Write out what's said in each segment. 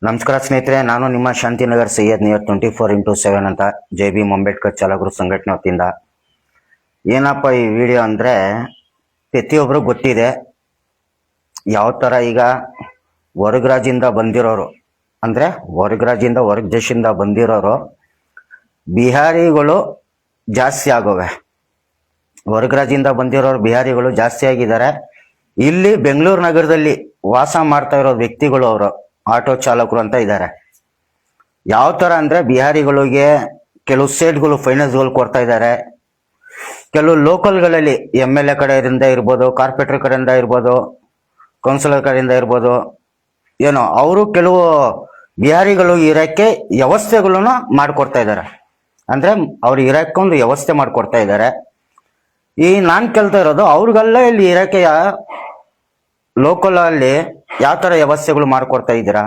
ನಮಸ್ಕಾರ ಸ್ನೇಹಿತರೆ, ನಾನು ನಿಮ್ಮ ಶಾಂತಿನಗರ್ ಸೈಯದ್ ನಿಯರ್ 24x7 ಅಂತ ಜೈ ಭೀಮ್ ಅಂಬೇಡ್ಕರ್ ಚಾಲಕರು ಸಂಘಟನೆ ವತಿಯಿಂದ. ಏನಪ್ಪ ಈ ವಿಡಿಯೋ ಅಂದರೆ, ಪ್ರತಿಯೊಬ್ಬರು ಗೊತ್ತಿದೆ ಯಾವ ಥರ ಈಗ ಹೊರಗ ರಾಜ್ಯದಿಂದ ಬಂದಿರೋರು, ಅಂದರೆ ಹೊರಗ ರಾಜ್ಯದಿಂದ ಹೊರಗ ದೇಶದಿಂದ ಬಂದಿರೋರು ಬಿಹಾರಿಗಳು ಜಾಸ್ತಿ ಆಗೋವೆ. ಹೊರಗ ರಾಜ್ಯದಿಂದ ಬಂದಿರೋರು ಬಿಹಾರಿಗಳು ಜಾಸ್ತಿ ಆಗಿದ್ದಾರೆ. ಇಲ್ಲಿ ಬೆಂಗಳೂರು ನಗರದಲ್ಲಿ ವಾಸ ಮಾಡ್ತಾ ಇರೋ ವ್ಯಕ್ತಿಗಳು ಅವರು ಆಟೋ ಚಾಲಕರು ಅಂತ ಇದ್ದಾರೆ. ಯಾವ ಥರ ಅಂದರೆ, ಬಿಹಾರಿಗಳಿಗೆ ಕೆಲವು ಸ್ಟೇಟ್ಗಳು ಫೈನಾನ್ಸ್ಗಳು ಕೊಡ್ತಾ ಇದ್ದಾರೆ. ಕೆಲವು ಲೋಕಲ್ಗಳಲ್ಲಿ MLA ಕಡೆಯಿಂದ ಇರ್ಬೋದು, ಕಾರ್ಪೊರೇಟರ್ ಕಡೆಯಿಂದ ಇರ್ಬೋದು, ಕೌನ್ಸಿಲರ್ ಕಡೆಯಿಂದ ಇರ್ಬೋದು, ಏನೋ ಅವರು ಕೆಲವು ಬಿಹಾರಿಗಳು ಇರೋಕ್ಕೆ ವ್ಯವಸ್ಥೆಗಳನ್ನು ಮಾಡಿಕೊಡ್ತಾ ಇದ್ದಾರೆ. ಅಂದರೆ ಅವ್ರು ಇರೋಕ್ಕೊಂದು ವ್ಯವಸ್ಥೆ ಮಾಡಿಕೊಡ್ತಾ ಇದ್ದಾರೆ. ಈ ನಾನು ಕೇಳ್ತಾ ಇರೋದು, ಅವ್ರಿಗೆಲ್ಲ ಇಲ್ಲಿ ಇರೋಕ್ಕೆ ಲೋಕಲಲ್ಲಿ ಯಾವ ಥರ ವ್ಯವಸ್ಥೆಗಳು ಮಾಡಿಕೊಡ್ತಾ ಇದ್ದೀರಾ?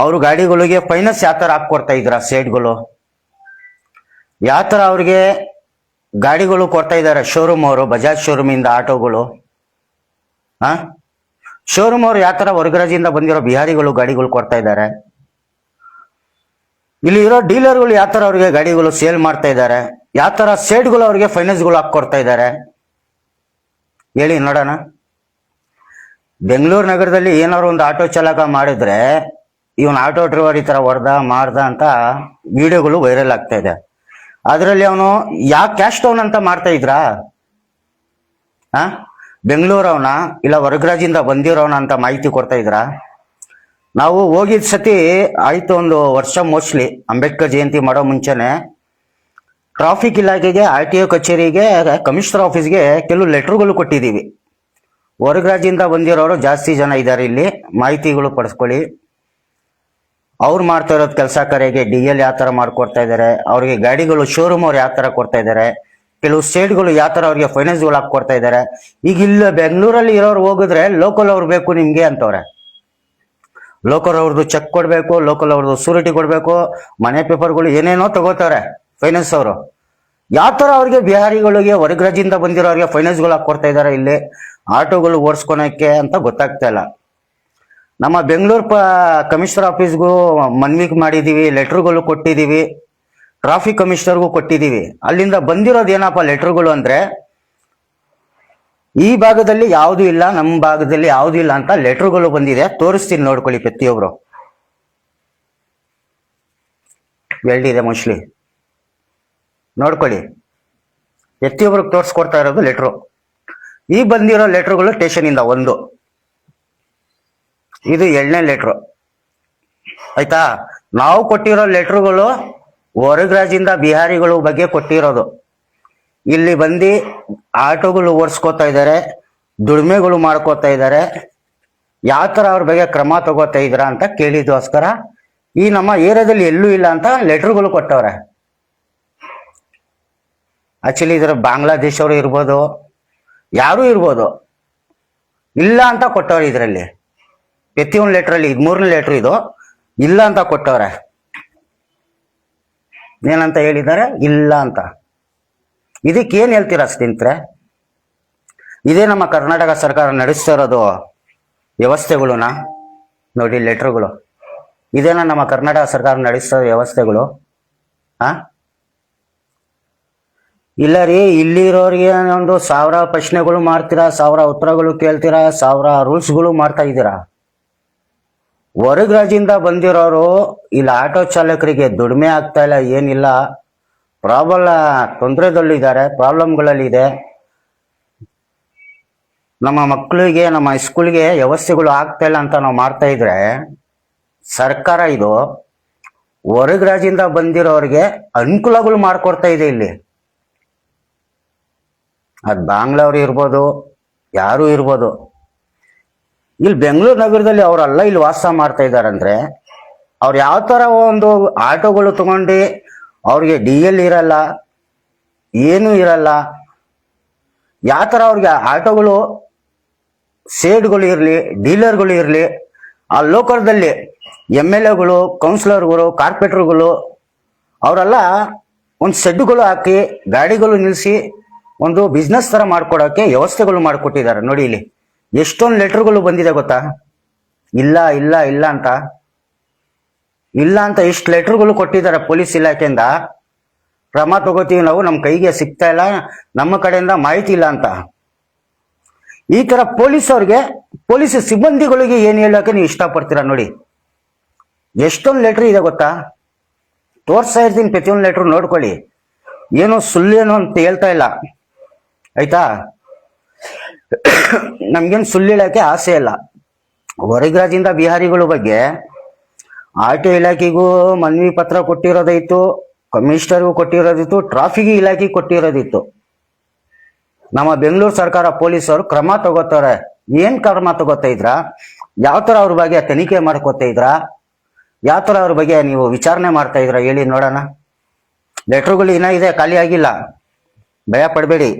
ಅವ್ರ ಗಾಡಿಗಳಿಗೆ ಫೈನಾನ್ಸ್ ಯಾವ ಥರ ಹಾಕ್ಕೊಡ್ತಾ ಇದ್ದೀರಾ? ಸೈಡ್ಗಳು ಯಾವ ಥರ ಅವ್ರಿಗೆ ಗಾಡಿಗಳು ಕೊಡ್ತಾ ಇದ್ದಾರೆ? ಶೋರೂಮ್ ಅವರು, ಬಜಾಜ್ ಶೋರೂಮಿಂದ ಆಟೋಗಳು, ಶೋರೂಮ್ ಅವರು ಯಾವ ಥರ ಹೊರಗರಾಜಿಂದ ಬಂದಿರೋ ಬಿಹಾರಿಗಳು ಗಾಡಿಗಳು ಕೊಡ್ತಾ ಇದ್ದಾರೆ? ಇಲ್ಲಿ ಇರೋ ಡೀಲರ್ಗಳು ಯಾವ ಥರ ಅವ್ರಿಗೆ ಗಾಡಿಗಳು ಸೇಲ್ ಮಾಡ್ತಾ ಇದ್ದಾರೆ? ಯಾವ ಥರ ಸೈಡ್ಗಳು ಅವ್ರಿಗೆ ಫೈನಾನ್ಸ್ಗಳು ಹಾಕ್ಕೊಡ್ತಾ ಇದ್ದಾರೆ? ಹೇಳಿ ನೋಡೋಣ. ಬೆಂಗಳೂರು ನಗರದಲ್ಲಿ ಏನಾದ್ರು ಒಂದು ಆಟೋ ಚಾಲಕ ಮಾಡಿದ್ರೆ, ಇವನ್ ಆಟೋ ಡ್ರೈವರ್ ಈ ತರ ಮಾಡ್ದ ಅಂತ ವಿಡಿಯೋಗಳು ವೈರಲ್ ಆಗ್ತಾ ಇದೆ. ಅದರಲ್ಲಿ ಅವನು ಯಾಕೆ ಕ್ಯಾಶ್ ಟೌನ್ ಅಂತ ಮಾಡ್ತಾ ಇದ್ರಾ? ಬೆಂಗಳೂರವನ ಇಲ್ಲ ಹೊರಗರಾಜಿಂದ ಬಂದಿರೋನ ಅಂತ ಮಾಹಿತಿ ಕೊಡ್ತಾ ಇದ್ರ? ನಾವು ಹೋಗಿದ್ ಸತಿ ಆಯ್ತು, ಒಂದು ವರ್ಷ ಮೋಸ್ಟ್ಲಿ ಅಂಬೇಡ್ಕರ್ ಜಯಂತಿ ಮಾಡೋ ಮುಂಚೆನೆ ಟ್ರಾಫಿಕ್ ಇಲಾಖೆಗೆ, RTO ಕಚೇರಿಗೆ, ಕಮಿಷನರ್ ಆಫೀಸ್ಗೆ ಕೆಲವು ಲೆಟರ್ಗಳು ಕೊಟ್ಟಿದ್ದೀವಿ. ಹೊರಗರಾಜ್ಯದಿಂದ ಬಂದಿರೋರು ಜಾಸ್ತಿ ಜನ ಇದ್ದಾರೆ, ಇಲ್ಲಿ ಮಾಹಿತಿಗಳು ಪಡಿಸ್ಕೊಳ್ಳಿ. ಅವ್ರು ಮಾಡ್ತಾ ಇರೋದು ಕೆಲಸ ಕಾರ್ಯಗೆ DL ಯಾವ ಥರ ಮಾಡ್ಕೊಡ್ತಾ ಇದ್ದಾರೆ, ಅವ್ರಿಗೆ ಗಾಡಿಗಳು ಶೋರೂಮ್ ಅವ್ರು ಯಾವ ಥರ ಕೊಡ್ತಾ ಇದ್ದಾರೆ, ಕೆಲವು ಸ್ಟೇಟ್ಗಳು ಯಾವ ಥರ ಅವ್ರಿಗೆ ಫೈನಾನ್ಸ್ಗಳು ಹಾಕ್ಕೊಡ್ತಾ ಇದ್ದಾರೆ. ಈಗ ಇಲ್ಲ ಬೆಂಗಳೂರಲ್ಲಿ ಇರೋರು ಹೋಗಿದ್ರೆ ಲೋಕಲ್ ಅವ್ರು ಬೇಕು ನಿಮ್ಗೆ ಅಂತವ್ರೆ. ಲೋಕಲ್ ಅವ್ರದ್ದು ಚೆಕ್ ಕೊಡಬೇಕು, ಲೋಕಲ್ ಅವ್ರದ್ದು ಸೂರಿಟಿ ಕೊಡಬೇಕು, ಮನೆ ಪೇಪರ್ಗಳು ಏನೇನೋ ತಗೋತಾರೆ ಫೈನಾನ್ಸ್ ಅವರು. ಯಾವ ಥರ ಅವ್ರಿಗೆ ಬಿಹಾರಿಗಳಿಗೆ ಹೊರಗರಾಜ್ಯದಿಂದ ಬಂದಿರೋರಿಗೆ ಫೈನಾನ್ಸ್ಗಳು ಹಾಕ್ಕೊಡ್ತಾ ಇದ್ದಾರೆ ಇಲ್ಲಿ ಆಟೋಗಳು ಓಡಿಸ್ಕೊಳಕ್ಕೆ ಅಂತ ಗೊತ್ತಾಗ್ತಾ ಇಲ್ಲ. ನಮ್ಮ ಬೆಂಗಳೂರು ಕಮಿಷನರ್ ಆಫೀಸ್ಗೂ ಮನವಿ ಮಾಡಿದ್ದೀವಿ, ಲೆಟರ್ಗಳು ಕೊಟ್ಟಿದ್ದೀವಿ, ಟ್ರಾಫಿಕ್ ಕಮಿಷನರ್ಗೂ ಕೊಟ್ಟಿದ್ದೀವಿ. ಅಲ್ಲಿಂದ ಬಂದಿರೋದು ಏನಪ್ಪ ಲೆಟರ್ಗಳು ಅಂದರೆ, ಈ ಭಾಗದಲ್ಲಿ ಯಾವುದೂ ಇಲ್ಲ, ನಮ್ಮ ಭಾಗದಲ್ಲಿ ಯಾವುದೂ ಇಲ್ಲ ಅಂತ ಲೆಟರ್ಗಳು ಬಂದಿದೆ. ತೋರಿಸ್ತೀನಿ, ನೋಡ್ಕೊಳ್ಳಿ ಪ್ರತಿಯೊಬ್ರು. ಎಲ್ಲಿದೆ ಮೋಸ್ಟ್ಲಿ ನೋಡ್ಕೊಳ್ಳಿ. ಪ್ರತಿಯೊಬ್ರಿಗೆ ತೋರಿಸ್ಕೊಡ್ತಾ ಇರೋದು ಲೆಟ್ರು. ಈ ಬಂದಿರೋ ಲೆಟರ್ಗಳು ಸ್ಟೇಷನಿಂದ ಒಂದು, ಇದು 2ನೇ ಲೆಟ್ರು ಆಯ್ತಾ. ನಾವು ಕೊಟ್ಟಿರೋ ಲೆಟರ್ಗಳು ಹೊರಗರಾಜ್ಯದಿಂದ ಬಿಹಾರಿಗಳು ಬಗ್ಗೆ ಕೊಟ್ಟಿರೋದು. ಇಲ್ಲಿ ಬಂದು ಆಟೋಗಳು ಓಡಿಸ್ಕೋತಾ ಇದ್ದಾರೆ, ದುಡಿಮೆಗಳು ಮಾಡ್ಕೋತಾ ಇದ್ದಾರೆ, ಯಾವ ಥರ ಅವ್ರ ಬಗ್ಗೆ ಕ್ರಮ ತಗೋತಾ ಇದ್ದೀರಾ ಅಂತ ಕೇಳಿದೋಸ್ಕರ ಈ ನಮ್ಮ ಏರಿಯಾದಲ್ಲಿ ಎಲ್ಲೂ ಇಲ್ಲ ಅಂತ ಲೆಟರ್ಗಳು ಕೊಟ್ಟವ್ರೆ. ಆಕ್ಚುಲಿ ಇದರ ಬಾಂಗ್ಲಾದೇಶ ಅವರು ಇರ್ಬೋದು, ಯಾರೂ ಇರ್ಬೋದು, ಇಲ್ಲ ಅಂತ ಕೊಟ್ಟವ್ರೆ. ಇದರಲ್ಲಿ ಪ್ರತಿಯೊಂದು ಲೆಟ್ರಲ್ಲಿ 3ನೇ ಲೆಟ್ರ್ ಇದು, ಇಲ್ಲ ಅಂತ ಕೊಟ್ಟವ್ರೆ. ಏನಂತ ಹೇಳಿದ್ದಾರೆ? ಇಲ್ಲ ಅಂತ. ಇದಕ್ಕೆ ಏನ್ ಹೇಳ್ತೀರಾ ಸ್ನೇಹಿತರೆ? ಇದೇ ನಮ್ಮ ಕರ್ನಾಟಕ ಸರ್ಕಾರ ನಡೆಸ್ತಾ ಇರೋದು ವ್ಯವಸ್ಥೆಗಳನ್ನ ನೋಡಿ. ಲೆಟ್ರುಗಳು ಇದೇನ ನಮ್ಮ ಕರ್ನಾಟಕ ಸರ್ಕಾರ ನಡೆಸ್ತಾ ಇರೋ ವ್ಯವಸ್ಥೆಗಳು? ಇಲ್ಲ ರೀ, ಇಲ್ಲಿರೋರಿಗೆ ಒಂದು 1000 ಪ್ರಶ್ನೆಗಳು ಮಾಡ್ತೀರಾ, 1000 ಉತ್ತರಗಳು ಕೇಳ್ತೀರಾ, 1000 ರೂಲ್ಸ್ಗಳು ಮಾಡ್ತಾ ಇದ್ದೀರಾ. ಹೊರಗರಾಜ್ಯದಿಂದ ಬಂದಿರೋರು ಇಲ್ಲಿ ಆಟೋ ಚಾಲಕರಿಗೆ ದುಡಿಮೆ ಆಗ್ತಾ ಇಲ್ಲ, ಏನಿಲ್ಲ, ತೊಂದರೆದಲ್ಲಿದ್ದಾರೆ, ಪ್ರಾಬ್ಲಮ್ಗಳಲ್ಲಿ ಇದೆ. ನಮ್ಮ ಮಕ್ಕಳಿಗೆ, ನಮ್ಮ ಸ್ಕೂಲ್ಗೆ ವ್ಯವಸ್ಥೆಗಳು ಆಗ್ತಾ ಇಲ್ಲ ಅಂತ ನಾವು ಮಾಡ್ತಾ ಇದ್ರೆ, ಸರ್ಕಾರ ಇದು ಹೊರಗರಾಜ್ಯದಿಂದ ಬಂದಿರೋರಿಗೆ ಅನುಕೂಲಗಳು ಮಾಡ್ಕೊಡ್ತಾ ಇದೆ ಇಲ್ಲಿ. ಅದು ಬಾಂಗ್ಲವ್ರು ಇರ್ಬೋದು, ಯಾರು ಇರ್ಬೋದು. ಇಲ್ಲಿ ಬೆಂಗಳೂರು ನಗರದಲ್ಲಿ ಅವರೆಲ್ಲ ಇಲ್ಲಿ ವಾಸ ಮಾಡ್ತಾ ಇದ್ದಾರಂದ್ರೆ, ಅವ್ರು ಯಾವ ಥರ ಒಂದು ಆಟೋಗಳು ತಗೊಂಡು ಅವ್ರಿಗೆ DL ಇರಲ್ಲ, ಏನೂ ಇರಲ್ಲ, ಯಾವ ಥರ ಅವ್ರಿಗೆ ಆಟೋಗಳು, ಸೇಡ್ಗಳು ಇರಲಿ, ಡೀಲರ್ಗಳು ಇರಲಿ, ಆ ಲೋಕಲ್ದಲ್ಲಿ MLAಗಳು, ಕೌನ್ಸಿಲರ್ಗಳು, ಕಾರ್ಪೊರೇಟರ್ಗಳು ಅವರೆಲ್ಲ ಒಂದು ಸೆಡ್ಗಳು ಹಾಕಿ ಗಾಡಿಗಳು ನಿಲ್ಲಿಸಿ ಒಂದು ಬಿಸ್ನೆಸ್ ಥರ ಮಾಡ್ಕೊಡೋಕ್ಕೆ ವ್ಯವಸ್ಥೆಗಳು ಮಾಡಿಕೊಟ್ಟಿದ್ದಾರೆ. ನೋಡಿ, ಇಲ್ಲಿ ಎಷ್ಟೊಂದು ಲೆಟರ್ಗಳು ಬಂದಿದೆ ಗೊತ್ತಾ? ಇಲ್ಲ ಇಲ್ಲ ಇಲ್ಲ ಅಂತ ಇಲ್ಲ ಅಂತ ಇಷ್ಟು ಲೆಟರ್ಗಳು ಕೊಟ್ಟಿದ್ದಾರೆ ಪೊಲೀಸ್ ಇಲಾಖೆಯಿಂದ. ಕ್ರಮ ತಗೋತೀವಿ ನಾವು, ನಮ್ಮ ಕೈಗೆ ಸಿಗ್ತಾ ಇಲ್ಲ, ನಮ್ಮ ಕಡೆಯಿಂದ ಮಾಹಿತಿ ಇಲ್ಲ ಅಂತ. ಈ ತರ ಪೊಲೀಸ್ ಸಿಬ್ಬಂದಿಗಳಿಗೆ ಏನ್ ಹೇಳಕ್ಕೆ ನೀವು ಇಷ್ಟಪಡ್ತೀರಾ ನೋಡಿ. ಎಷ್ಟೊಂದು ಲೆಟರ್ ಇದೆ ಗೊತ್ತಾ, ತೋರ್ಸ್ತಾ ಇರ್ತೀನಿ ಪ್ರತಿಯೊಂದು ಲೆಟರ್ ನೋಡ್ಕೊಳ್ಳಿ. ಏನು ಸುಳ್ಳೇನು ಅಂತ ಹೇಳ್ತಾ ಇಲ್ಲ ಆಯ್ತಾ. ನಮ್ಗೇನು ಸುಳ್ಳು ಹೇಳಕ್ಕೆ ಆಸೆ ಇಲ್ಲ. ಹೊರಗೆ ರಾಜ್ಯದಿಂದ ಬಿಹಾರಿಗಳ ಬಗ್ಗೆ ಆಟೋ ಇಲಾಖೆಗೂ ಮನವಿ ಪತ್ರ ಕೊಟ್ಟಿರೋದಿತ್ತು, ಕಮಿಷನರ್ಗೂ ಕೊಟ್ಟಿರೋದಿತ್ತು, ಟ್ರಾಫಿಕ್ ಇಲಾಖೆಗೆ ಕೊಟ್ಟಿರೋದಿತ್ತು. ನಮ್ಮ ಬೆಂಗಳೂರು ಸರ್ಕಾರ ಪೊಲೀಸರು ಕ್ರಮ ತಗೋತಾರೆ. ಏನ್ ಕ್ರಮ ತಗೋತಾ ಇದ್ರ? ಯಾವ ತರ ಅವ್ರ ಬಗ್ಗೆ ತನಿಖೆ ಮಾಡ್ಕೋತಾ ಇದ್ರ? ಯಾವ ತರ ಅವ್ರ ಬಗ್ಗೆ ನೀವು ವಿಚಾರಣೆ ಮಾಡ್ತಾ ಇದ್ರ ಹೇಳಿ ನೋಡೋಣ. ಲೆಟರ್ಗಳು ಇನ್ನ ಇದೆ, ಖಾಲಿ ಆಗಿಲ್ಲ, ಭಯ ಪಡಬೇಡಿ.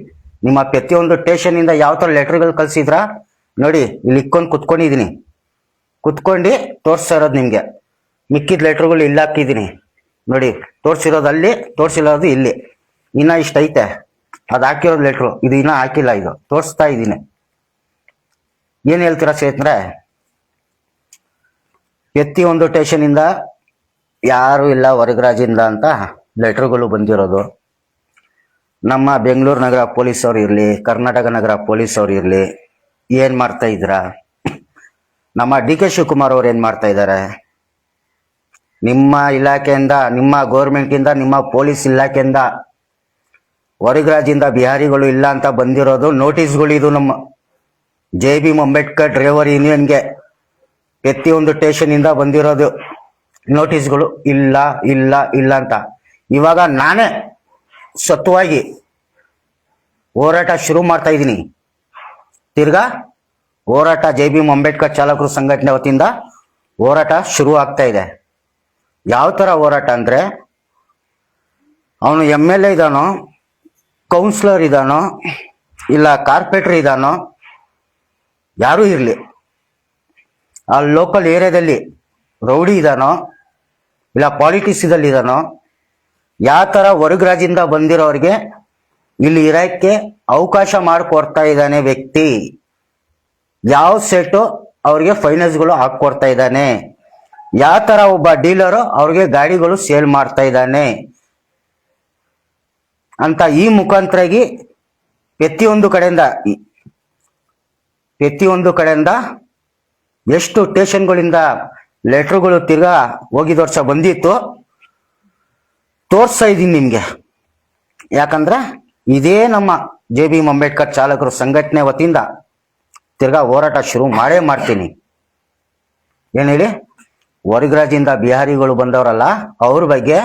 ನಿಮ್ಮ ಪ್ರತಿಯೊಂದು ಸ್ಟೇಷನ್ ಇಂದ ಯಾವ ತರ ಲೆಟರ್ಗಳು ಕಳ್ಸಿದ್ರ ನೋಡಿ, ಇಲ್ಲಿ ಇಕ್ಕೊಂಡು ಕುತ್ಕೊಂಡಿದೀನಿ, ಕುತ್ಕೊಂಡು ತೋರಿಸ್ತಾ ಇರೋದು ನಿಮ್ಗೆ. ಮಿಕ್ಕಿದ ಲೆಟರ್ಗಳು ಇಲ್ಲಿ ಹಾಕಿದೀನಿ ನೋಡಿ, ತೋರ್ಸಿರೋದು ಅಲ್ಲಿ, ತೋರ್ಸಿರೋದು ಇಲ್ಲಿ. ಇನ್ನ ಇಷ್ಟ ಐತೆ, ಅದು ಹಾಕಿರೋದು ಲೆಟ್ರು, ಇದು ಇನ್ನ ಹಾಕಿಲ್ಲ, ಇದು ತೋರಿಸ್ತಾ ಇದ್ದೀನಿ. ಏನ್ ಹೇಳ್ತೀರಾ ಸ್ನೇಹಿತರೆ? ಪ್ರತಿಯೊಂದು ಸ್ಟೇಷನ್ ಇಂದ ಯಾರು ಇಲ್ಲ ಹೊರಗೆ ರಾಜ್ಯದಿಂದ ಅಂತ ಲೆಟರ್ಗಳು ಬಂದಿರೋದು. ನಮ್ಮ ಬೆಂಗಳೂರು ನಗರ ಪೊಲೀಸ್ ಅವ್ರು ಇರ್ಲಿ, ಕರ್ನಾಟಕ ನಗರ ಪೊಲೀಸ್ ಅವ್ರು ಇರ್ಲಿ, ಏನ್ ಮಾಡ್ತಾ ಇದ್ರ? ನಮ್ಮ DK ಶಿವಕುಮಾರ್ ಅವ್ರು ಏನ್ ಮಾಡ್ತಾ ಇದ್ದಾರೆ? ನಿಮ್ಮ ಇಲಾಖೆಯಿಂದ, ನಿಮ್ಮ ಗೌರ್ಮೆಂಟ್ ಇಂದ, ನಿಮ್ಮ ಪೊಲೀಸ್ ಇಲಾಖೆಯಿಂದ ಹೊರಗೆ ರಾಜ್ಯದಿಂದ ಬಿಹಾರಿಗಳು ಇಲ್ಲ ಅಂತ ಬಂದಿರೋದು ನೋಟಿಸ್ಗಳು. ಇದು ನಮ್ಮ JB ಅಂಬೇಡ್ಕರ್ ಡ್ರೈವರ್ ಯೂನಿಯನ್ಗೆ ಪ್ರತಿಯೊಂದು ಸ್ಟೇಷನ್ ಇಂದ ಬಂದಿರೋದು ನೋಟಿಸ್ಗಳು. ಇಲ್ಲ ಇಲ್ಲ ಇಲ್ಲ ಅಂತ ಇವಾಗ ನಾನೇ ಸತ್ವವಾಗಿ ಹೋರಾಟ ಶುರು ಮಾಡ್ತಾ ಇದ್ದೀನಿ. ತಿರ್ಗಾ ಹೋರಾಟ JB ಅಂಬೇಡ್ಕರ್ ಚಾಲಕರು ಸಂಘಟನೆ ವತಿಯಿಂದ ಹೋರಾಟ ಶುರು ಆಗ್ತಾ ಇದೆ. ಯಾವ ತರ ಹೋರಾಟ ಅಂದ್ರೆ, ಅವನು MLA ಇದಾನೋ, ಕೌನ್ಸಿಲರ್ ಇದಾನೋ, ಇಲ್ಲ ಕಾರ್ಪೊರೇಟರ್ ಇದಾನೋ, ಯಾರೂ ಇರಲಿ, ಆ ಲೋಕಲ್ ಏರಿಯಾದಲ್ಲಿ ರೌಡಿ ಇದಾನೋ, ಇಲ್ಲ ಪಾಲಿಟಿಕ್ಸ್ ಇದಾನೋ, ಯಾವ ತರ ಹೊರಗೆ ರಾಜ್ಯದಿಂದ ಬಂದಿರೋರಿಗೆ ಇಲ್ಲಿ ಇರಕ್ಕೆ ಅವಕಾಶ ಮಾಡಿಕೊಡ್ತಾ ಇದ್ದಾನೆ ವ್ಯಕ್ತಿ. ಯಾವ ಸೆಟ್ಟು ಅವ್ರಿಗೆ ಫೈನಾನ್ಸ್ಗಳು ಹಾಕೊಡ್ತಾ ಇದ್ದಾನೆ, ಯಾವ ತರ ಒಬ್ಬ ಡೀಲರು ಅವ್ರಿಗೆ ಗಾಡಿಗಳು ಸೇಲ್ ಮಾಡ್ತಾ ಇದ್ದಾನೆ ಅಂತ ಈ ಮುಖಾಂತರಾಗಿ ಪ್ರತಿಯೊಂದು ಕಡೆಯಿಂದ ಎಷ್ಟು ಸ್ಟೇಷನ್ಗಳಿಂದ ಲೆಟರ್ಗಳು ತಿರ್ಗಾ ಹೋಗಿದ ವರ್ಷ ಬಂದಿತ್ತು ತೋರ್ಸ್ತಾ ಇದ್ದೀನಿ ನಿಮ್ಗೆ. ಯಾಕಂದ್ರೆ ಇದೇ ನಮ್ಮ JB ಅಂಬೇಡ್ಕರ್ ಚಾಲಕರು ಸಂಘಟನೆ ವತಿಯಿಂದ ತಿರ್ಗಾ ಹೋರಾಟ ಶುರು ಮಾಡೇ ಮಾಡ್ತೀನಿ. ಏನ್ ಹೇಳಿ, ಹೊರಗೆ ರಾಜ್ಯದಿಂದ ಬಿಹಾರಿಗಳು ಬಂದವರಲ್ಲ ಅವ್ರ ಬಗ್ಗೆ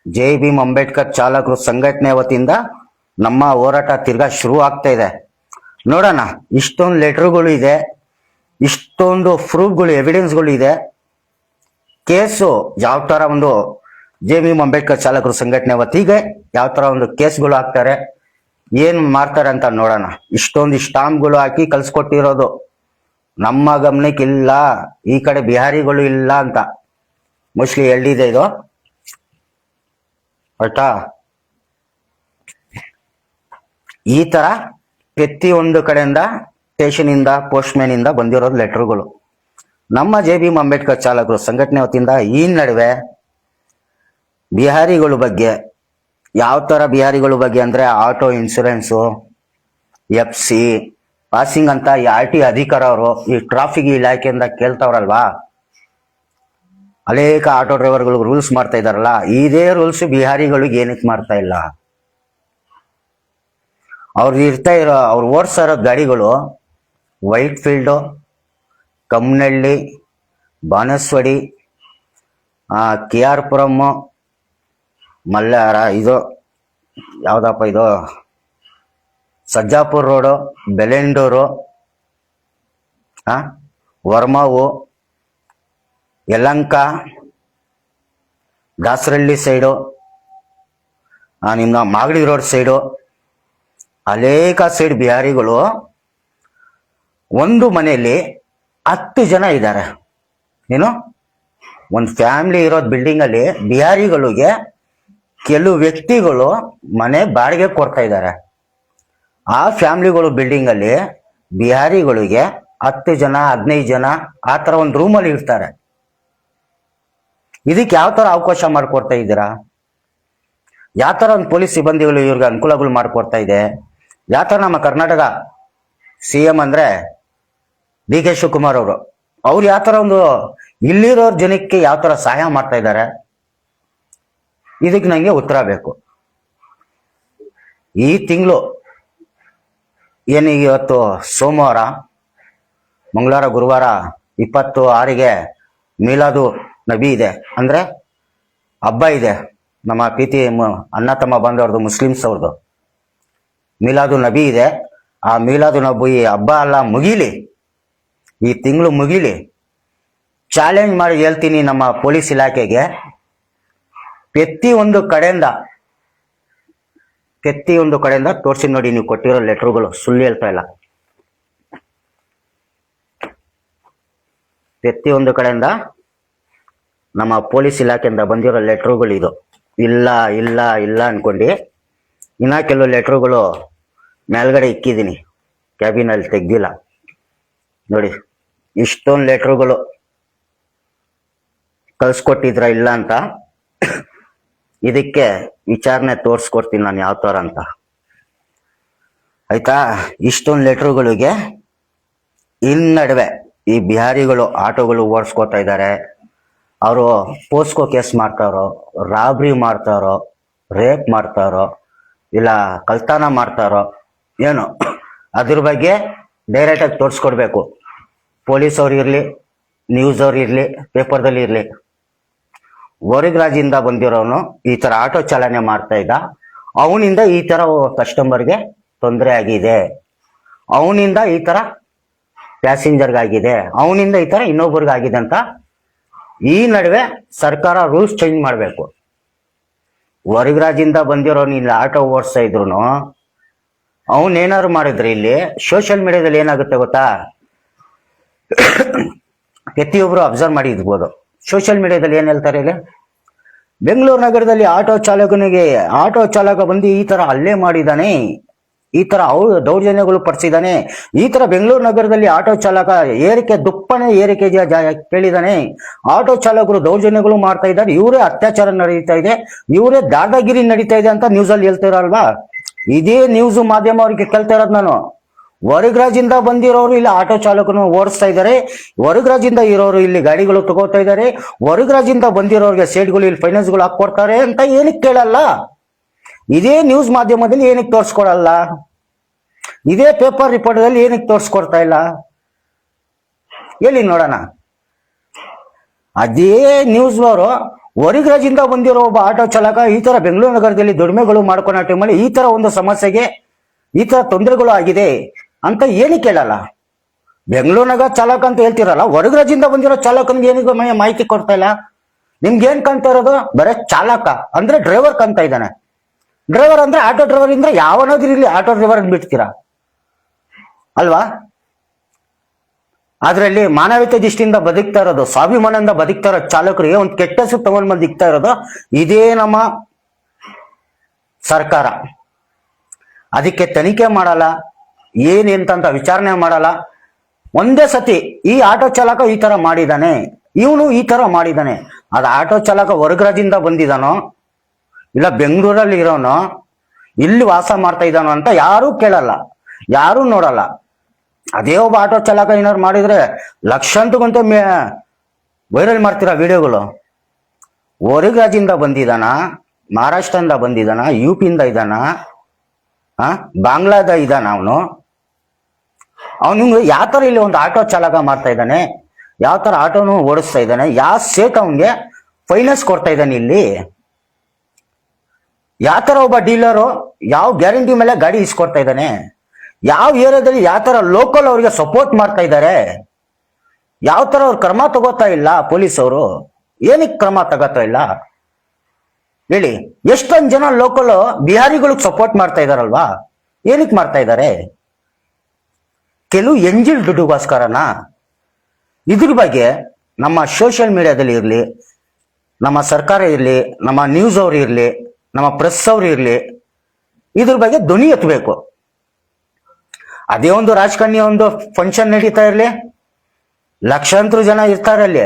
JB ಅಂಬೇಡ್ಕರ್ ಚಾಲಕರು ಸಂಘಟನೆ ವತಿಯಿಂದ ನಮ್ಮ ಹೋರಾಟ ತಿರ್ಗಾ ಶುರು ಆಗ್ತಾ ಇದೆ. ನೋಡೋಣ, ಇಷ್ಟೊಂದು ಲೆಟರ್ಗಳು ಇದೆ, ಇಷ್ಟೊಂದು ಪ್ರೂಫ್ಗಳು, ಎವಿಡೆನ್ಸ್ಗಳು ಇದೆ. ಕೇಸು ಯಾವ ತರ ಒಂದು JB ಅಂಬೇಡ್ಕರ್ ಚಾಲಕರು ಸಂಘಟನೆ ವತಿಗೆ ಯಾವ ತರ ಒಂದು ಕೇಸ್ಗಳು ಹಾಕ್ತಾರೆ, ಏನ್ ಮಾಡ್ತಾರೆ ಅಂತ ನೋಡೋಣ. ಇಷ್ಟೊಂದು ಸ್ಟಾಂಪ್ಗಳು ಹಾಕಿ ಕಳ್ಸಿಕೊಟ್ಟಿರೋದು ನಮ್ಮ ಗಮನಕ್ಕೆ ಇಲ್ಲ, ಈ ಕಡೆ ಬಿಹಾರಿಗಳು ಇಲ್ಲ ಅಂತ ಮೋಸ್ಟ್ಲಿ ಹೇಳಿದೆ ಇದು ಆಯ್ತಾ. ಈ ತರ ಪ್ರತಿಯೊಂದು ಕಡೆಯಿಂದ ಸ್ಟೇಷನ್ ಇಂದ, ಪೋಸ್ಟ್ ಮ್ಯಾನ್ ಇಂದ ಬಂದಿರೋದು ಲೆಟರ್ಗಳು. ನಮ್ಮ JB ಅಂಬೇಡ್ಕರ್ ಚಾಲಕರು ಸಂಘಟನೆ ವತಿಯಿಂದ ಈ ನಡುವೆ ಬಿಹಾರಿಗಳ ಬಗ್ಗೆ, ಯಾವ ತರ ಬಿಹಾರಿಗಳ ಬಗ್ಗೆ ಅಂದ್ರೆ ಆಟೋ ಇನ್ಸೂರೆನ್ಸು, FC ಪಾಸಿಂಗ್ ಅಂತ RT ಅಧಿಕಾರ ಅವರು ಈ ಟ್ರಾಫಿಕ್ ಇಲಾಖೆಯಿಂದ ಕೇಳ್ತಾವ್ರಲ್ವಾ, ಅನೇಕ ಆಟೋ ಡ್ರೈವರ್ಗಳು ರೂಲ್ಸ್ ಮಾಡ್ತಾ ಇದಾರಲ್ಲ, ಇದೇ ರೂಲ್ಸ್ ಬಿಹಾರಿಗಳಿಗೆ ಏನಕ್ಕೆ ಮಾಡ್ತಾ ಇಲ್ಲ? ಅವ್ರು ಓಡಿಸ್ತಾ ಇರೋ ಗಾಡಿಗಳು Whitefield, Kammanahalli, Banaswadi, KR Puram, ಮಲ್ಲಾರ, ಇದು ಯಾವ್ದಪ್ಪ ಇದು ಸಜ್ಜಾಪುರ ರೋಡು, ಬೆಲೆಂಡೂರು, ವರ್ಮಾವು, ಯಲಂಕ, ದಾಸರಳ್ಳಿ ಸೈಡು, ನಿಮ್ಮ ಮಾಗಡಿ ರೋಡ್ ಸೈಡು, ಅನೇಕ ಸೈಡ್ ಬಿಹಾರಿಗಳು ಒಂದು ಮನೆಯಲ್ಲಿ 10 ಜನ ಇದ್ದಾರೆ. ಏನು, ಒಂದು ಫ್ಯಾಮಿಲಿ ಇರೋದು ಬಿಲ್ಡಿಂಗ್ ಅಲ್ಲಿ ಬಿಹಾರಿಗಳಿಗೆ ಕೆಲವು ವ್ಯಕ್ತಿಗಳು ಮನೆ ಬಾಡಿಗೆ ಕೊಡ್ತಾ ಇದ್ದಾರೆ. ಆ ಫ್ಯಾಮಿಲಿಗಳು ಬಿಲ್ಡಿಂಗ್ ಅಲ್ಲಿ ಬಿಹಾರಿಗಳಿಗೆ 10 ಜನ 15 ಜನ ಆ ಥರ ಒಂದು ರೂಮಲ್ಲಿ ಇರ್ತಾರೆ. ಇದಕ್ಕೆ ಯಾವ ಥರ ಅವಕಾಶ ಮಾಡಿಕೊಡ್ತಾ ಇದ್ದೀರಾ? ಯಾವ ಥರ ಒಂದು ಪೊಲೀಸ್ ಸಿಬ್ಬಂದಿಗಳು ಇವ್ರಿಗೆ ಅನುಕೂಲಗಳು ಮಾಡಿಕೊಡ್ತಾ ಇದೆ? ಯಾವ ಥರ ನಮ್ಮ ಕರ್ನಾಟಕ CM ಅಂದರೆ DK ಶಿವಕುಮಾರ್ ಅವ್ರು ಯಾವ ಥರ ಒಂದು ಇಲ್ಲಿರೋರ್ ಜನಕ್ಕೆ ಯಾವ ಥರ ಸಹಾಯ ಮಾಡ್ತಾ ಇದ್ದಾರೆ? ಇದಕ್ಕೆ ನನಗೆ ಉತ್ತರ ಬೇಕು. ಈ ತಿಂಗಳು ಏನೀಗ ಇವತ್ತು ಸೋಮವಾರ, ಮಂಗಳವಾರ, ಗುರುವಾರ 26ಗೆ ಮೀಲಾದು ನಬಿ ಇದೆ, ಅಂದರೆ ಹಬ್ಬ ಇದೆ. ನಮ್ಮ ಪ್ರೀತಿ ಅಣ್ಣ ತಮ್ಮ ಬಂದವ್ರದ್ದು, ಮುಸ್ಲಿಮ್ಸ್ ಅವ್ರದ್ದು ಮೀಲಾದು ನಬಿ ಇದೆ. ಆ ಮೀಲಾದು ನಬಿ ಹಬ್ಬ ಎಲ್ಲ ಮುಗೀಲಿ, ಈ ತಿಂಗಳು ಮುಗೀಲಿ. ಚಾಲೆಂಜ್ ಮಾಡಿ ಹೇಳ್ತೀನಿ ನಮ್ಮ ಪೊಲೀಸ್ ಇಲಾಖೆಗೆ, ಪ್ರತಿಯೊಂದು ಕಡೆಯಿಂದ ತೋರಿಸಿ ನೋಡಿ. ನೀವು ಕೊಟ್ಟಿರೋ ಲೆಟರ್ಗಳು ಸುಳ್ಳು ಹೇಳ್ತಾ ಇಲ್ಲ. ಪ್ರತಿಯೊಂದು ಕಡೆಯಿಂದ ನಮ್ಮ ಪೊಲೀಸ್ ಇಲಾಖೆಯಿಂದ ಬಂದಿರೋ ಲೆಟರ್ಗಳು ಇದು. ಇಲ್ಲ ಇಲ್ಲ ಇಲ್ಲ ಅನ್ಕೊಂಡು ಇನ್ನ ಕೆಲವು ಲೆಟರ್ಗಳು ಮೇಲ್ಗಡೆ ಇಕ್ಕಿದ್ದೀನಿ, ಕ್ಯಾಬಿನಲ್ಲಿ ತೆಗ್ದಿಲ್ಲ ನೋಡಿ. ಇಷ್ಟೊಂದು ಲೆಟರ್ಗಳು ಕಳ್ಸ್ಕೊಟ್ಟಿದ್ರ ಇಲ್ಲ ಅಂತ. ಇದಕ್ಕೆ ವಿಚಾರಣೆ ತೋರಿಸ್ಕೊಡ್ತೀನಿ ನಾನು ಯಾವ ಥರ ಅಂತ, ಆಯ್ತಾ? ಇಷ್ಟೊಂದು ಲೆಟರ್ಗಳಿಗೆ ನಡುವೆ ಈ ಬಿಹಾರಿಗಳು ಆಟೋಗಳು ಓಡಿಸ್ಕೊತಾ ಇದ್ದಾರೆ. ಅವರು ಪೋಸ್ಕೋ ಕೇಸ್ ಮಾಡ್ತಾರೋ, ರಾಬ್ರಿ ಮಾಡ್ತಾರೋ, ರೇಪ್ ಮಾಡ್ತಾರೋ, ಇಲ್ಲ ಕಳ್ತನ ಮಾಡ್ತಾರೋ ಏನು, ಅದ್ರ ಬಗ್ಗೆ ಡೈರೆಕ್ಟಾಗಿ ತೋರಿಸ್ಕೊಡ್ಬೇಕು. ಪೊಲೀಸ್ ಅವ್ರು ಇರಲಿ, ನ್ಯೂಸ್ ಅವ್ರು ಇರಲಿ, ಪೇಪರ್ದಲ್ಲಿ ಇರಲಿ. ಹೊರಗ್ ರಾಜ್ಯದಿಂದ ಬಂದಿರೋನು ಈ ಥರ ಆಟೋ ಚಾಲನೆ ಮಾಡ್ತಾ ಇದ್ದ, ಅವನಿಂದ ಈ ಥರ ಕಸ್ಟಮರ್ಗೆ ತೊಂದರೆ ಆಗಿದೆ, ಅವನಿಂದ ಈ ಥರ ಪ್ಯಾಸೆಂಜರ್ಗಾಗಿದೆ, ಅವನಿಂದ ಈ ಥರ ಇನ್ನೊಬ್ಬರಿಗಾಗಿದೆ ಅಂತ ಈ ನಡುವೆ ಸರ್ಕಾರ ರೂಲ್ಸ್ ಚೇಂಜ್ ಮಾಡಬೇಕು. ಹೊರಗ್ ರಾಜ್ಯದಿಂದ ಬಂದಿರೋನು ಇಲ್ಲಿ ಆಟೋ ಓಡಿಸ್ತಾ ಇದ್ರು ಅವನೇನಾದ್ರು ಮಾಡಿದ್ರೆ ಇಲ್ಲಿ ಸೋಷಿಯಲ್ ಮೀಡಿಯಾದಲ್ಲಿ ಏನಾಗುತ್ತೆ ಗೊತ್ತಾ? ಪ್ರತಿಯೊಬ್ಬರು ಅಬ್ಸರ್ವ್ ಮಾಡಿರ್ಬೋದು. ಸೋಷಿಯಲ್ ಮೀಡಿಯಾದಲ್ಲಿ ಏನ್ ಹೇಳ್ತಾರೆ ಇಲ್ಲಿ, ಬೆಂಗಳೂರು ನಗರದಲ್ಲಿ ಆಟೋ ಚಾಲಕ ಬಂದು ಈ ತರ ಹಲ್ಲೆ ಮಾಡಿದಾನೆ, ಈ ತರ ದೌರ್ಜನ್ಯಗಳು ಪಡಿಸಿದಾನೆ, ಈ ತರ ಬೆಂಗಳೂರು ನಗರದಲ್ಲಿ ಆಟೋ ಚಾಲಕ ದುಪ್ಪನೆ ಏರಿಕೆ ಕೇಳಿದಾನೆ, ಆಟೋ ಚಾಲಕರು ದೌರ್ಜನ್ಯಗಳು ಮಾಡ್ತಾ ಇದ್ದಾರೆ, ಇವರೇ ಅತ್ಯಾಚಾರ ನಡೀತಾ ಇದೆ, ಇವರೇ ದಾದಾಗಿರಿ ನಡೀತಾ ಇದೆ ಅಂತ ನ್ಯೂಸ್ ಅಲ್ಲಿ ಹೇಳ್ತಿರಲ್ವಾ? ಇದೇ ನ್ಯೂಸ್ ಮಾಧ್ಯಮ ಅವ್ರಿಗೆ ಕೇಳ್ತಾ ಇರೋದು ನಾನು. ಹೊರಗ್ ರಾಜ್ಯದಿಂದ ಬಂದಿರೋರು ಇಲ್ಲಿ ಆಟೋ ಚಾಲಕನು ಓಡಿಸ್ತಾ ಇದ್ದಾರೆ, ಹೊರಗ್ ರಾಜ್ಯದಿಂದ ಇರೋರು ಇಲ್ಲಿ ಗಾಡಿಗಳು ತಗೋತಾ ಇದ್ದಾರೆ, ಹೊರಗ್ ರಾಜ್ಯದಿಂದ ಬಂದಿರೋರಿಗೆ ಸೇಟ್ಗಳು ಇಲ್ಲಿ ಫೈನಾನ್ಸ್ಗಳು ಹಾಕೊಡ್ತಾರೆ ಅಂತ ಏನಕ್ಕೆ ಕೇಳಲ್ಲ? ಇದೇ ನ್ಯೂಸ್ ಮಾಧ್ಯಮದಲ್ಲಿ ಏನಕ್ಕೆ ತೋರಿಸ್ಕೊಡಲ್ಲ? ಇದೇ ಪೇಪರ್ ರಿಪೋರ್ಟ್ದಲ್ಲಿ ಏನಕ್ಕೆ ತೋರಿಸ್ಕೊಡ್ತಾ ಇಲ್ಲ? ಹೇಳಿ ನೋಡೋಣ. ಅದೇ ನ್ಯೂಸ್ ಅವರು ಹೊರಗ್ ರಾಜ್ಯದಿಂದ ಬಂದಿರೋ ಒಬ್ಬ ಆಟೋ ಚಾಲಕ ಈ ತರ ಬೆಂಗಳೂರು ನಗರದಲ್ಲಿ ದುಡಿಮೆಗಳು ಮಾಡ್ಕೊಳೋ ಟೈಮಲ್ಲಿ ಈ ತರ ಒಂದು ಸಮಸ್ಯೆಗೆ ಈ ತರ ತೊಂದರೆಗಳು ಆಗಿದೆ ಅಂತ ಏನಕ್ಕೆ ಕೇಳಲ್ಲ? ಬೆಂಗಳೂರು ನಗರ ಚಾಲಕ ಅಂತ ಹೇಳ್ತಿರಲ್ಲ, ಹೊರಗ್ ರಾಜ್ಯದಿಂದ ಬಂದಿರೋ ಚಾಲಕನಿಗೆ ಏನಿಗೆ ಮಾಹಿತಿ ಕೊಡ್ತಾ ಇಲ್ಲ? ನಿಮ್ಗೆ ಏನ್ ಕಾಣ್ತಾ ಇರೋದು? ಬರೇ ಚಾಲಕ ಅಂದ್ರೆ ಡ್ರೈವರ್ ಕಾಣ್ತಾ ಇದ್ದಾನೆ. ಡ್ರೈವರ್ ಅಂದ್ರೆ ಆಟೋ ಡ್ರೈವರ್ ಇಂದ್ರೆ ಯಾವನಾದ್ರೂ ಇಲ್ಲಿ ಆಟೋ ಡ್ರೈವರ್ ಬಿಡ್ತೀರಾ ಅಲ್ವಾ? ಅದ್ರಲ್ಲಿ ಮಾನವೀಯತೆ ದೃಷ್ಟಿಯಿಂದ ಬದುಕ್ತಾ ಇರೋದು, ಸ್ವಾಭಿಮಾನದಿಂದ ಬದುಕ್ತಾ ಇರೋ ಚಾಲಕರಿಗೆ ಒಂದು ಕೆಟ್ಟ ಹೆಸರು ತಗೊಂಡ್ ಬಂದು ದಿಕ್ತಾ ಇರೋದು ಇದೇ ನಮ್ಮ ಸರ್ಕಾರ. ಅದಕ್ಕೆ ತನಿಖೆ ಮಾಡಲ್ಲ, ಏನೆಂತ ವಿಚಾರಣೆ ಮಾಡಲ್ಲ. ಒಂದೇ ಸತಿ ಈ ಆಟೋ ಚಾಲಕ ಈ ತರ ಮಾಡಿದಾನೆ, ಇವನು ಈ ತರ ಮಾಡಿದಾನೆ, ಅದ ಆಟೋ ಚಾಲಕ ಹೊರಗ್ ರಾಜ್ಯದಿಂದ ಬಂದಿದಾನೋ ಇಲ್ಲ ಬೆಂಗಳೂರಲ್ಲಿ ಇರೋನೋ ಇಲ್ಲಿ ವಾಸ ಮಾಡ್ತಾ ಇದ್ದಾನೋ ಅಂತ ಯಾರೂ ಕೇಳಲ್ಲ, ಯಾರೂ ನೋಡಲ್ಲ. ಅದೇ ಒಬ್ಬ ಆಟೋ ಚಾಲಕ ಏನಾದ್ರು ಮಾಡಿದ್ರೆ ಲಕ್ಷಾಂತಕ್ಕಂತ ವೈರಲ್ ಮಾಡ್ತೀರಾ ವಿಡಿಯೋಗಳು. ಹೊರಗ್ ರಾಜ್ಯದಿಂದ ಬಂದಿದಾನ, ಮಹಾರಾಷ್ಟ್ರದಿಂದ ಬಂದಿದಾನ, UP ಇಂದ ಇದ್ದಾನ, ಬಾಂಗ್ಲಾದ ಇದ್ದಾನ, ಅವನು ಯಾವ ತರ ಇಲ್ಲಿ ಒಂದು ಆಟೋ ಚಾಲಕ ಮಾಡ್ತಾ ಇದ್ದಾನೆ, ಯಾವ ತರ ಆಟೋನು ಓಡಿಸ್ತಾ ಇದ್ದಾನೆ, ಯಾವ ಸೇಟ್ ಅವನ್ಗೆ ಫೈನಾನ್ಸ್ ಕೊಡ್ತಾ ಇದ್ದಾನೆ, ಇಲ್ಲಿ ಯಾವ ತರ ಒಬ್ಬ ಡೀಲರು ಯಾವ ಗ್ಯಾರಂಟಿ ಮೇಲೆ ಗಾಡಿ ಇಸ್ಕೊಡ್ತಾ ಇದ್ದಾನೆ, ಯಾವ ಏರಿಯಾದಲ್ಲಿ ಯಾವ ತರ ಲೋಕಲ್ ಅವ್ರಿಗೆ ಸಪೋರ್ಟ್ ಮಾಡ್ತಾ ಇದ್ದಾರೆ, ಯಾವ ತರ ಅವ್ರು ಕ್ರಮ ತಗೋತಾ ಇಲ್ಲ ಪೊಲೀಸ್ ಅವರು, ಏನಕ್ಕೆ ಕ್ರಮ ತಗೋತಾ ಇಲ್ಲ ಹೇಳಿ? ಎಷ್ಟೊಂದು ಜನ ಲೋಕಲ್ ಬಿಹಾರಿಗಳಿಗೆ ಸಪೋರ್ಟ್ ಮಾಡ್ತಾ ಇದಾರಲ್ವಾ, ಏನಕ್ಕೆ ಮಾಡ್ತಾ ಇದ್ದಾರೆ? ಕೆಲವು ಎಂಜಿಲ್ ದುಡ್ಡುಗೋಸ್ಕರನಾ? ಇದ್ರ ಬಗ್ಗೆ ನಮ್ಮ ಸೋಷಿಯಲ್ ಮೀಡಿಯಾದಲ್ಲಿ ಇರಲಿ, ನಮ್ಮ ಸರ್ಕಾರ ಇರಲಿ, ನಮ್ಮ ನ್ಯೂಸ್ ಅವ್ರು ಇರಲಿ, ನಮ್ಮ ಪ್ರೆಸ್ ಅವ್ರು ಇರಲಿ, ಇದ್ರ ಬಗ್ಗೆ ಧ್ವನಿ ಎತ್ತಬೇಕು. ಅದೇ ಒಂದು ರಾಜಕಾರಣಿ ಒಂದು ಫಂಕ್ಷನ್ ನಡೀತಾ ಇರ್ಲಿ, ಲಕ್ಷಾಂತರ ಜನ ಇರ್ತಾರಲ್ಲಿ,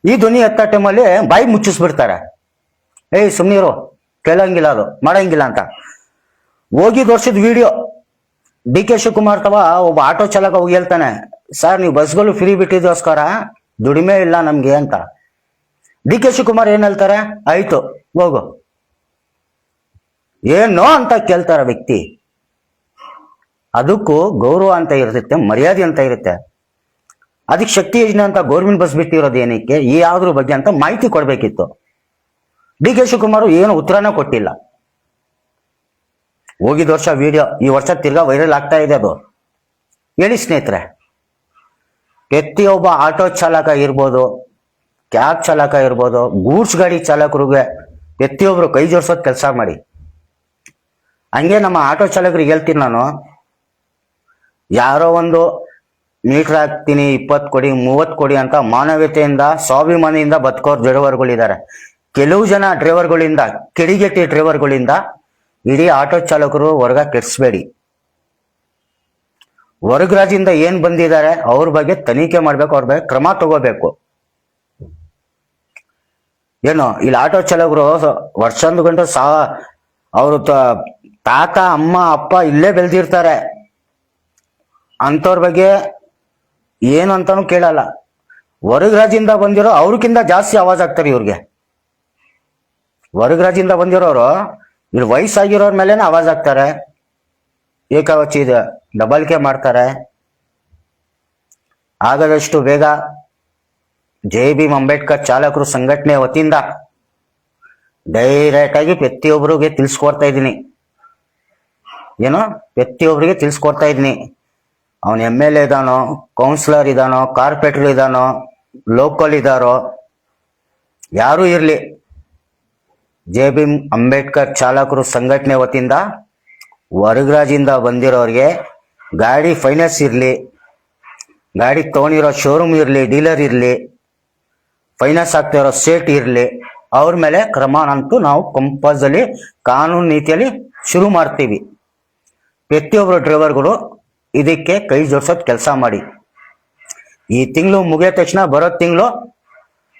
ಈ ಧ್ವನಿ ಎತ್ತ ಟೈಮಲ್ಲಿ ಬಾಯಿ ಮುಚ್ಚಿಸ್ಬಿಡ್ತಾರೆ. ಏಯ್ ಸುಮ್ಮನಿರು, ಕೇಳಂಗಿಲ್ಲ, ಅದು ಮಾಡಂಗಿಲ್ಲ ಅಂತ. ಹೋಗಿದ್ ವರ್ಷದ ವಿಡಿಯೋ, ಡಿ ಕೆ ಶಿವಕುಮಾರ್ ತವ ಒಬ್ಬ ಆಟೋ ಚಾಲಕ ಹೋಗಿ ಹೇಳ್ತಾನೆ, ಸರ್ ನೀವು ಬಸ್ಗಳು ಫ್ರೀ ಬಿಟ್ಟಿದ್ದೋಸ್ಕರ ದುಡಿಮೆ ಇಲ್ಲ ನಮ್ಗೆ ಅಂತ. ಡಿ ಕೆ ಶಿವಕುಮಾರ್ ಏನ್ ಹೇಳ್ತಾರೆ, ಆಯ್ತು ಹೋಗು, ಏನೋ ಅಂತ ಕೇಳ್ತಾರ ವ್ಯಕ್ತಿ. ಅದಕ್ಕೂ ಗೌರವ ಅಂತ ಇರುತ್ತೆ, ಮರ್ಯಾದೆ ಅಂತ ಇರುತ್ತೆ. ಅದಕ್ಕೆ ಶಕ್ತಿ ಯೋಜನೆ ಅಂತ ಗೌರ್ಮೆಂಟ್ ಬಸ್ ಬಿಟ್ಟಿರೋದು ಏನಕ್ಕೆ, ಈ ಯಾವ್ದ್ರ ಬಗ್ಗೆ ಅಂತ ಮಾಹಿತಿ ಕೊಡ್ಬೇಕಿತ್ತು. ಡಿ ಕೆ ಶಿವಕುಮಾರ್ ಏನು ಉತ್ತರನೇ ಕೊಟ್ಟಿಲ್ಲ. ಹೋಗಿದ ವರ್ಷ ವಿಡಿಯೋ ಈ ವರ್ಷ ತಿರ್ಗಾ ವೈರಲ್ ಆಗ್ತಾ ಇದೆ. ಅದು ಹೇಳಿ ಸ್ನೇಹಿತರೆ, ಪ್ರತಿಯೊಬ್ಬ ಆಟೋ ಚಾಲಕ ಇರ್ಬೋದು, ಕ್ಯಾಬ್ ಚಾಲಕ ಇರ್ಬೋದು, ಗೂಡ್ಸ್ ಗಾಡಿ ಚಾಲಕರಿಗೆ ಪ್ರತಿಯೊಬ್ರು ಕೈ ಜೋಡಿಸೋದು ಕೆಲಸ ಮಾಡಿ. ಹಂಗೆ ನಮ್ಮ ಆಟೋ ಚಾಲಕರಿಗೆ ಹೇಳ್ತೀನಿ ನಾನು, ಯಾರೋ ಒಂದು ಮೀಟರ್ ಹಾಕ್ತೀನಿ 20 ಕೊಡಿ 30 ಕೊಡಿ ಅಂತ ಮಾನವೀಯತೆಯಿಂದ ಸ್ವಾಭಿಮಾನಿಯಿಂದ ಬದುಕೋರ್ ಡ್ರೈವರ್ಗಳಿದ್ದಾರೆ. ಕೆಲವು ಜನ ಡ್ರೈವರ್ಗಳಿಂದ, ಕಿಡಿಗೆಟ್ಟಿ ಡ್ರೈವರ್ಗಳಿಂದ ಇಡೀ ಆಟೋ ಚಾಲಕರು ವರ್ಗ ಕೆಡಿಸ್ಬೇಡಿ. ಹೊರಗ ರಾಜ್ಯದಿಂದ ಏನ್ ಬಂದಿದ್ದಾರೆ ಅವ್ರ ಬಗ್ಗೆ ತನಿಖೆ ಮಾಡ್ಬೇಕು, ಅವ್ರ ಬಗ್ಗೆ ಕ್ರಮ ತಗೋಬೇಕು. ಏನು ಇಲ್ಲಿ ಆಟೋ ಚಾಲಕರು ವರ್ಷಂದು ಗಂಟು ಅವರು ತಾತ ಅಮ್ಮ ಅಪ್ಪ ಇಲ್ಲೇ ಬೆಳೆದಿರ್ತಾರೆ, ಅಂತವ್ರ ಬಗ್ಗೆ ಏನು ಅಂತಾನು ಕೇಳಲ್ಲ. ಹೊರಗ ರಾಜ್ಯದಿಂದ ಬಂದಿರೋ ಅವ್ರಕ್ಕಿಂತ ಜಾಸ್ತಿ ಆವಾಜ್ ಆಗ್ತಾರೆ ಇವ್ರಿಗೆ. ಹೊರಗ ರಾಜ್ಯದಿಂದ ಬಂದಿರೋರು ಇವ್ರು ವಯಸ್ಸಾಗಿರೋರ ಮೇಲೇನೆ ಆವಾಜ್ ಆಗ್ತಾರೆ, ಏಕವಚಿ ಡಬಲ್ಕೆ ಮಾಡ್ತಾರೆ. ಆಗದಷ್ಟು ಬೇಗ ಜೈ ಭೀಮ್ ಅಂಬೇಡ್ಕರ್ ಚಾಲಕರು ಸಂಘಟನೆ ವತಿಯಿಂದ ಡೈರೆಕ್ಟ್ ಆಗಿ ಪ್ರತಿಯೊಬ್ಬರಿಗೆ ತಿಳಿಸ್ಕೊಡ್ತಾ ಇದ್ದೀನಿ. ಏನೋ ಪ್ರತಿಯೊಬ್ಬರಿಗೆ ತಿಳಿಸ್ಕೊಡ್ತಾ ಇದ್ದೀನಿ. ಅವನು MLA ಇದಾನೋ, ಕೌನ್ಸಿಲರ್ ಇದಾನೋ, ಕಾರ್ಪೊರೇಟರ್ ಇದಾನೋ, ಲೋಕಲ್ ಇದಾರೋ, ಯಾರು ಇರ್ಲಿ, ಜೈ ಭೀಮ್ ಅಂಬೇಡ್ಕರ್ ಚಾಲಕರು ಸಂಘಟನೆ ವತಿಯಿಂದ ಹೊರಗ ರಾಜ್ಯದಿಂದ ಬಂದಿರೋರಿಗೆ ಗಾಡಿ ಫೈನಾನ್ಸ್ ಇರಲಿ, ಗಾಡಿ ತಗೊಂಡಿರೋ ಶೋರೂಮ್ ಇರಲಿ, ಡೀಲರ್ ಇರಲಿ, ಫೈನಾನ್ಸ್ ಆಗ್ತಾ ಇರೋ ಸ್ಟೇಟ್ ಇರಲಿ, ಅವ್ರ ಮೇಲೆ ಕ್ರಮ ಅಂತೂ ನಾವು ಕಂಪಲ್ಸರಿ ಕಾನೂನು ನೀತಿಯಲ್ಲಿ ಶುರು ಮಾಡ್ತೀವಿ. ಪ್ರತಿಯೊಬ್ಬರು ಡ್ರೈವರ್ಗಳು ಇದಕ್ಕೆ ಕೈ ಜೋಡಿಸೋದು ಕೆಲಸ ಮಾಡಿ. ಈ ತಿಂಗಳು ಮುಗಿದ ತಕ್ಷಣ ಬರೋ ತಿಂಗಳು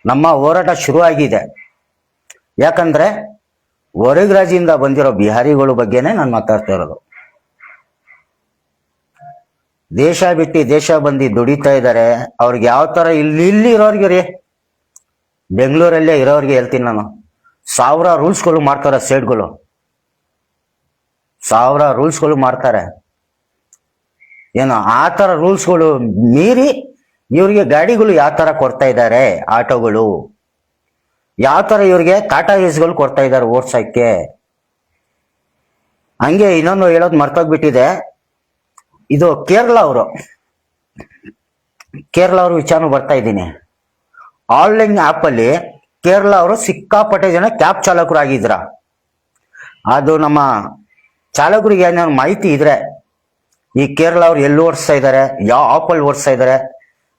ನಮ್ಮ ಹೋರಾಟ ಶುರು ಆಗಿದೆ. ಯಾಕಂದ್ರೆ ಹೊರಗ ರಾಜ್ಯದಿಂದ ಬಂದಿರೋ ಬಿಹಾರಿಗಳ ಬಗ್ಗೆನೆ ನಾನು ಮಾತಾಡ್ತಾ ಇರೋದು. ದೇಶ ಬಿಟ್ಟು ದೇಶ ಬಂದು ದುಡಿತಾ ಇದ್ದಾರೆ. ಅವ್ರಿಗೆ ಯಾವ ತರ ಇಲ್ಲಿ ಇರೋರ್ಗೆ ರೀ, ಬೆಂಗಳೂರಲ್ಲೇ ಇರೋರ್ಗೆ ಹೇಳ್ತೀನಿ ನಾನು, 1000 ರೂಲ್ಸ್ಗಳು ಮಾಡ್ತಾರೆ ಸ್ಟೇಟ್ಗಳು, 1000 ರೂಲ್ಸ್ಗಳು ಮಾಡ್ತಾರೆ. ಏನು ಆ ತರ ರೂಲ್ಸ್ಗಳು ಮೀರಿ ಇವ್ರಿಗೆ ಗಾಡಿಗಳು ಯಾವ ತರ ಕೊಡ್ತಾ ಇದ್ದಾರೆ, ಆಟೋಗಳು ಯಾವ ತರ ಇವ್ರಿಗೆ ಟಾಟಾ ಏಸ್ಗಳು ಕೊಡ್ತಾ ಇದ್ದಾರೆ ಓಡ್ಸಕ್ಕೆ. ಹಂಗೆ ಇನ್ನೊಂದು ಹೇಳೋದು ಮರ್ತೋಗ್ಬಿಟ್ಟಿದೆ, ಇದು ಕೇರಳ ಅವರು ವಿಚಾರ ಬರ್ತಾ ಇದ್ದೀನಿ. ಆನ್ಲೈನ್ ಆಪ್ ಅಲ್ಲಿ ಕೇರಳ ಅವರು ಸಿಕ್ಕಾಪಟ್ಟೆ ಜನ ಕ್ಯಾಬ್ ಚಾಲಕರು ಆಗಿದ್ರ. ಅದು ನಮ್ಮ ಚಾಲಕರಿಗೆ ಏನಾದ್ರು ಮಾಹಿತಿ ಇದ್ರೆ, ಈ ಕೇರಳ ಅವ್ರು ಎಲ್ಲಿ ಓಡಿಸ್ತಾ ಇದ್ದಾರೆ, ಯಾವ ಆಪಲ್ಲಿ ಓಡಿಸ್ತಾ ಇದ್ದಾರೆ,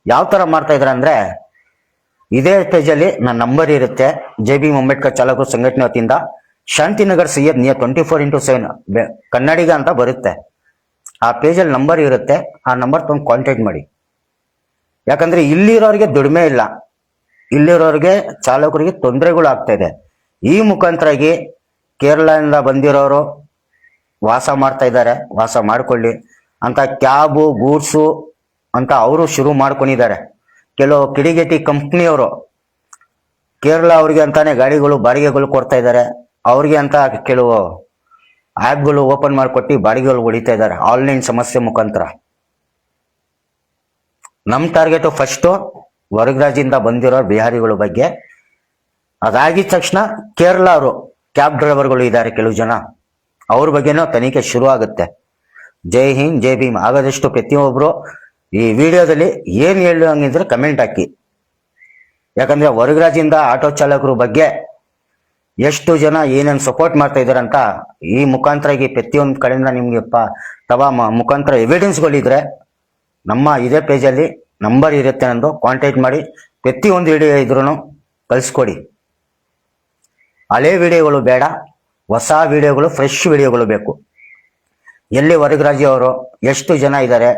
ಯಾವ ತರ ಮಾಡ್ತಾ ಇದಾರೆ ಅಂದ್ರೆ, ಇದೇ ಪೇಜಲ್ಲಿ ನನ್ನ ನಂಬರ್ ಇರುತ್ತೆ. ಜೈ ಭೀಮ್ ಅಂಬೇಡ್ಕರ್ ಚಾಲಕರು ಸಂಘಟನೆ ವತಿಯಿಂದ ಶಾಂತಿನಗರ್ ಸೈಯದ್ ನಿಯರ್ 24x7 ಕನ್ನಡಿಗ ಅಂತ ಬರುತ್ತೆ. ಆ ಪೇಜಲ್ಲಿ ನಂಬರ್ ಇರುತ್ತೆ, ಆ ನಂಬರ್ ತಂದು ಕಾಂಟ್ಯಾಕ್ಟ್ ಮಾಡಿ. ಯಾಕಂದ್ರೆ ಇಲ್ಲಿರೋರಿಗೆ ದುಡಿಮೆ ಇಲ್ಲ, ಇಲ್ಲಿರೋರಿಗೆ ಚಾಲಕರಿಗೆ ತೊಂದರೆಗಳು ಆಗ್ತಾ ಇದೆ. ಈ ಮುಖಾಂತರಾಗಿ ಕೇರಳದಿಂದ ಬಂದಿರೋರು ವಾಸ ಮಾಡ್ತಾ ಇದ್ದಾರೆ, ವಾಸ ಮಾಡ್ಕೊಳ್ಳಿ ಅಂತ ಕ್ಯಾಬು ಗೂಡ್ಸು ಅಂತ ಅವರು ಶುರು ಮಾಡ್ಕೊಂಡಿದ್ದಾರೆ. ಕೆಲವು ಕಿಡಿಗೇಟಿ ಕಂಪ್ನಿಯವರು ಕೇರಳ ಅವ್ರಿಗೆ ಅಂತಾನೆ ಗಾಡಿಗಳು ಬಾಡಿಗೆಗಳು ಕೊಡ್ತಾ ಇದ್ದಾರೆ. ಅವ್ರಿಗೆ ಅಂತ ಕೆಲವು ಆ್ಯಪ್ಗಳು ಓಪನ್ ಮಾಡಿಕೊಟ್ಟು ಬಾಡಿಗೆಗಳು ಹೊಡಿತಾ ಇದ್ದಾರೆ ಆನ್ಲೈನ್ ಸಮಸ್ಯೆ ಮುಖಾಂತರ. ನಮ್ಮ ಟಾರ್ಗೆಟು ಫಸ್ಟು ಹೊರಗ ರಾಜ್ಯದಿಂದ ಬಂದಿರೋ ಬಿಹಾರಿಗಳ ಬಗ್ಗೆ. ಅದಾಗಿದ ತಕ್ಷಣ ಕೇರಳ ಅವರು ಕ್ಯಾಬ್ ಡ್ರೈವರ್ಗಳು ಇದ್ದಾರೆ ಕೆಲವು ಜನ, ಅವ್ರ ಬಗ್ಗೆನೂ ತನಿಖೆ ಶುರು ಆಗುತ್ತೆ. ಜೈ ಹಿಂದ್ ಜೈ ಭೀಮ್. ಆಗದಷ್ಟು ಪ್ರತಿಯೊಬ್ಬರು ಈ ವಿಡಿಯೋದಲ್ಲಿ ಏನ್ ಹೇಳುವಂಗಿದ್ರೆ ಕಮೆಂಟ್ ಹಾಕಿ. ಯಾಕಂದ್ರೆ ಹೊರಗ ರಾಜ್ಯದಿಂದ ಆಟೋ ಚಾಲಕರ ಬಗ್ಗೆ ಎಷ್ಟು ಜನ ಏನೇನು ಸಪೋರ್ಟ್ ಮಾಡ್ತಾ ಇದಾರೆ ಅಂತ ಈ ಮುಖಾಂತರ ಪ್ರತಿಯೊಂದು ಕಡೆಯಿಂದ ನಿಮ್ಗೆ ಮುಖಾಂತರ ಎವಿಡೆನ್ಸ್ಗಳಿದ್ರೆ ನಮ್ಮ ಇದೇ ಪೇಜಲ್ಲಿ ನಂಬರ್ ಇರುತ್ತೆ, ನಂದು ಕಾಂಟ್ಯಾಕ್ಟ್ ಮಾಡಿ. ಪ್ರತಿಯೊಂದು ವಿಡಿಯೋ ಇದ್ರೂ ಕಳಿಸ್ಕೊಡಿ. ಹಳೆ ವಿಡಿಯೋಗಳು ಬೇಡ, ಹೊಸ ವಿಡಿಯೋಗಳು, ಫ್ರೆಶ್ ವಿಡಿಯೋಗಳು ಬೇಕು. ಎಲ್ಲಿ ವರಗರಾಜಿ ಅವರು, ಎಷ್ಟು ಜನ ಇದ್ದಾರೆ,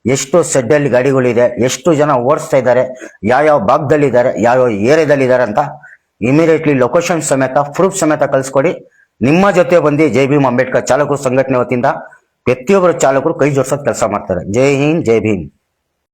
ಎಷ್ಟು ಸೆಡ್ಡಲ್ಲಿ ಗಾಡಿಗಳಿದೆ, ಎಷ್ಟು ಜನ ಓಡಿಸ್ತಾ ಇದ್ದಾರೆ, ಯಾವ್ಯಾವ ಭಾಗದಲ್ಲಿದ್ದಾರೆ, ಯಾವ್ಯಾವ ಏರಿಯಾದಲ್ಲಿದ್ದಾರೆ ಅಂತ ಇಮಿಡಿಯೇಟ್ಲಿ ಲೊಕೇಶನ್ ಸಮೇತ ಪ್ರೂಫ್ ಸಮೇತ ಕಳಿಸ್ಕೊಡಿ. ನಿಮ್ಮ ಜೊತೆ ಬಂದು ಜೈ ಭೀಮ್ ಅಂಬೇಡ್ಕರ್ ಚಾಲಕರು ಸಂಘಟನೆ ವತಿಯಿಂದ ಪ್ರತಿಯೊಬ್ಬರು ಚಾಲಕರು ಕೈ ಜೋಡಿಸೋದು ಕೆಲಸ ಮಾಡ್ತಾರೆ. ಜೈ ಹಿಂದ್, ಜೈ ಭೀಮ್.